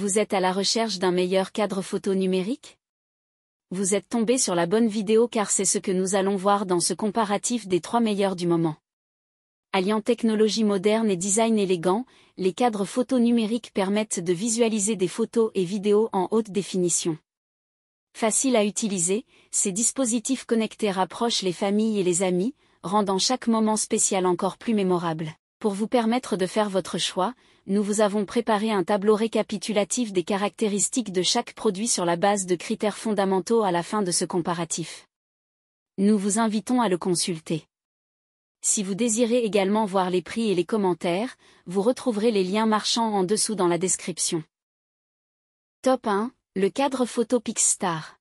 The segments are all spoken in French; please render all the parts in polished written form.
Vous êtes à la recherche d'un meilleur cadre photo numérique? Vous êtes tombé sur la bonne vidéo car c'est ce que nous allons voir dans ce comparatif des 3 meilleurs du moment. Alliant technologie moderne et design élégant, les cadres photo numériques permettent de visualiser des photos et vidéos en haute définition. Facile à utiliser, ces dispositifs connectés rapprochent les familles et les amis, rendant chaque moment spécial encore plus mémorable. Pour vous permettre de faire votre choix, nous vous avons préparé un tableau récapitulatif des caractéristiques de chaque produit sur la base de critères fondamentaux à la fin de ce comparatif. Nous vous invitons à le consulter. Si vous désirez également voir les prix et les commentaires, vous retrouverez les liens marchands en dessous dans la description. Top 1, le cadre photo PixStar.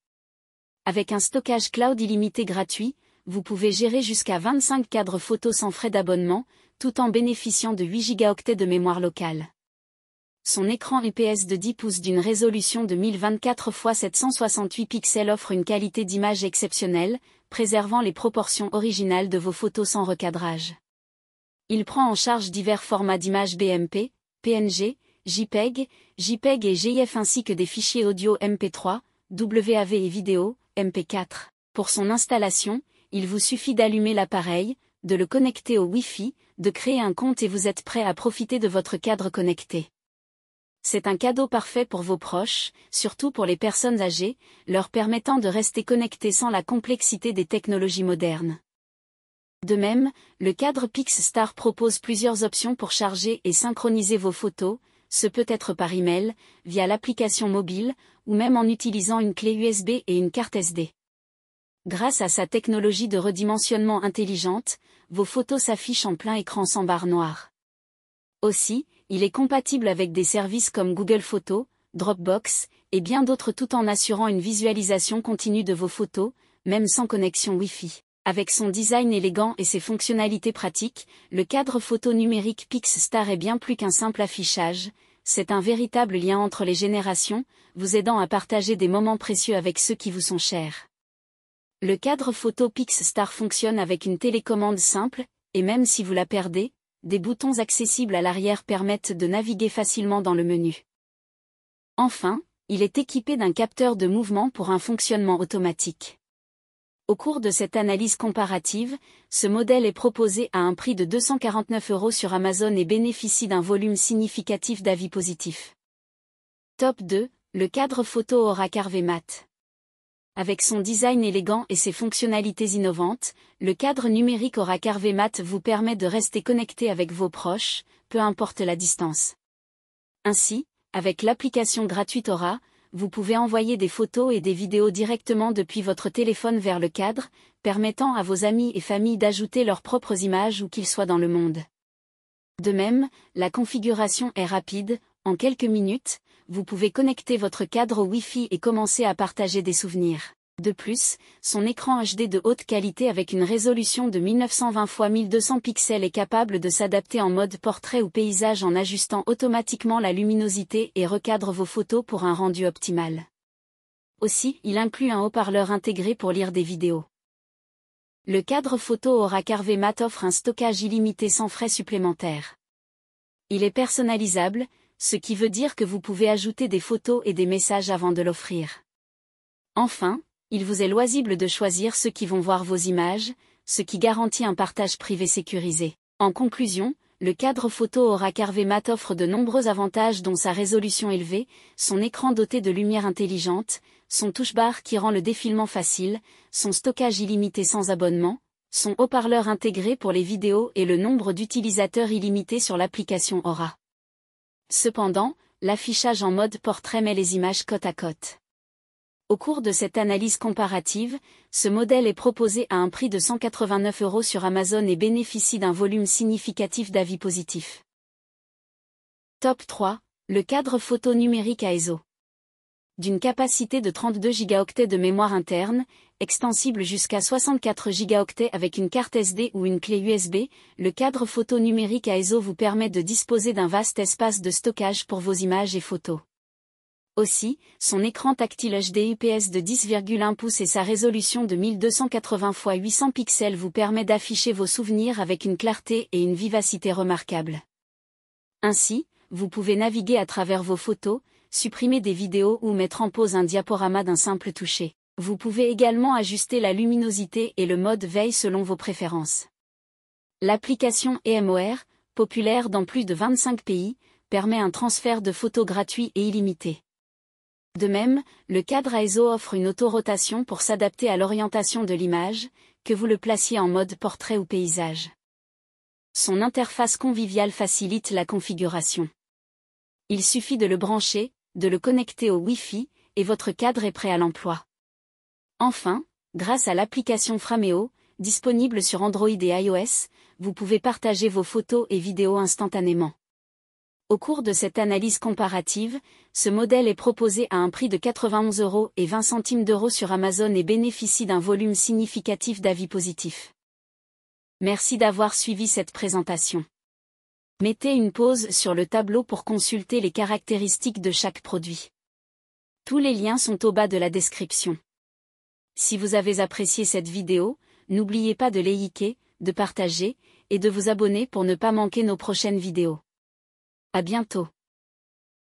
Avec un stockage cloud illimité gratuit, vous pouvez gérer jusqu'à 25 cadres photos sans frais d'abonnement, tout en bénéficiant de 8 Go de mémoire locale. Son écran IPS de 10 pouces d'une résolution de 1024 x 768 pixels offre une qualité d'image exceptionnelle, préservant les proportions originales de vos photos sans recadrage. Il prend en charge divers formats d'images BMP, PNG, JPEG, JPEG et GIF ainsi que des fichiers audio MP3, WAV et vidéo, MP4. Pour son installation, il vous suffit d'allumer l'appareil, de le connecter au Wi-Fi, de créer un compte et vous êtes prêt à profiter de votre cadre connecté. C'est un cadeau parfait pour vos proches, surtout pour les personnes âgées, leur permettant de rester connectés sans la complexité des technologies modernes. De même, le cadre PixStar propose plusieurs options pour charger et synchroniser vos photos, ce peut être par email, via l'application mobile, ou même en utilisant une clé USB et une carte SD. Grâce à sa technologie de redimensionnement intelligente, vos photos s'affichent en plein écran sans barre noire. Aussi, il est compatible avec des services comme Google Photos, Dropbox, et bien d'autres tout en assurant une visualisation continue de vos photos, même sans connexion Wi-Fi. Avec son design élégant et ses fonctionnalités pratiques, le cadre photo numérique PixStar est bien plus qu'un simple affichage, c'est un véritable lien entre les générations, vous aidant à partager des moments précieux avec ceux qui vous sont chers. Le cadre photo PixStar fonctionne avec une télécommande simple, et même si vous la perdez, des boutons accessibles à l'arrière permettent de naviguer facilement dans le menu. Enfin, il est équipé d'un capteur de mouvement pour un fonctionnement automatique. Au cours de cette analyse comparative, ce modèle est proposé à un prix de 249 € sur Amazon et bénéficie d'un volume significatif d'avis positifs. Top 2, le cadre photo Aura Carvé Mat. Avec son design élégant et ses fonctionnalités innovantes, le cadre numérique Aura Carvé Mat vous permet de rester connecté avec vos proches, peu importe la distance. Ainsi, avec l'application gratuite Aura, vous pouvez envoyer des photos et des vidéos directement depuis votre téléphone vers le cadre, permettant à vos amis et familles d'ajouter leurs propres images où qu'ils soient dans le monde. De même, la configuration est rapide, en quelques minutes, vous pouvez connecter votre cadre au Wi-Fi et commencer à partager des souvenirs. De plus, son écran HD de haute qualité avec une résolution de 1920 x 1200 pixels est capable de s'adapter en mode portrait ou paysage en ajustant automatiquement la luminosité et recadre vos photos pour un rendu optimal. Aussi, il inclut un haut-parleur intégré pour lire des vidéos. Le cadre photo Aura Carvé Mat offre un stockage illimité sans frais supplémentaires. Il est personnalisable, ce qui veut dire que vous pouvez ajouter des photos et des messages avant de l'offrir. Enfin, il vous est loisible de choisir ceux qui vont voir vos images, ce qui garantit un partage privé sécurisé. En conclusion, le cadre photo Aura Carvé Mat offre de nombreux avantages dont sa résolution élevée, son écran doté de lumière intelligente, son touche-bar qui rend le défilement facile, son stockage illimité sans abonnement, son haut-parleur intégré pour les vidéos et le nombre d'utilisateurs illimité sur l'application Aura. Cependant, l'affichage en mode portrait met les images côte à côte. Au cours de cette analyse comparative, ce modèle est proposé à un prix de 189 € sur Amazon et bénéficie d'un volume significatif d'avis positifs. Top 3, le cadre photo numérique AESO. D'une capacité de 32 Go de mémoire interne, extensible jusqu'à 64 Go avec une carte SD ou une clé USB, le cadre photo numérique AESO vous permet de disposer d'un vaste espace de stockage pour vos images et photos. Aussi, son écran tactile HD IPS de 10,1 pouces et sa résolution de 1280 x 800 pixels vous permet d'afficher vos souvenirs avec une clarté et une vivacité remarquables. Ainsi, vous pouvez naviguer à travers vos photos, supprimer des vidéos ou mettre en pause un diaporama d'un simple toucher. Vous pouvez également ajuster la luminosité et le mode veille selon vos préférences. L'application EMOR, populaire dans plus de 25 pays, permet un transfert de photos gratuit et illimité. De même, le cadre ISO offre une autorotation pour s'adapter à l'orientation de l'image, que vous le placiez en mode portrait ou paysage. Son interface conviviale facilite la configuration. Il suffit de le brancher, de le connecter au Wi-Fi, et votre cadre est prêt à l'emploi. Enfin, grâce à l'application Frameo, disponible sur Android et iOS, vous pouvez partager vos photos et vidéos instantanément. Au cours de cette analyse comparative, ce modèle est proposé à un prix de 91,20 € sur Amazon et bénéficie d'un volume significatif d'avis positifs. Merci d'avoir suivi cette présentation. Mettez une pause sur le tableau pour consulter les caractéristiques de chaque produit. Tous les liens sont au bas de la description. Si vous avez apprécié cette vidéo, n'oubliez pas de liker, de partager, et de vous abonner pour ne pas manquer nos prochaines vidéos. À bientôt.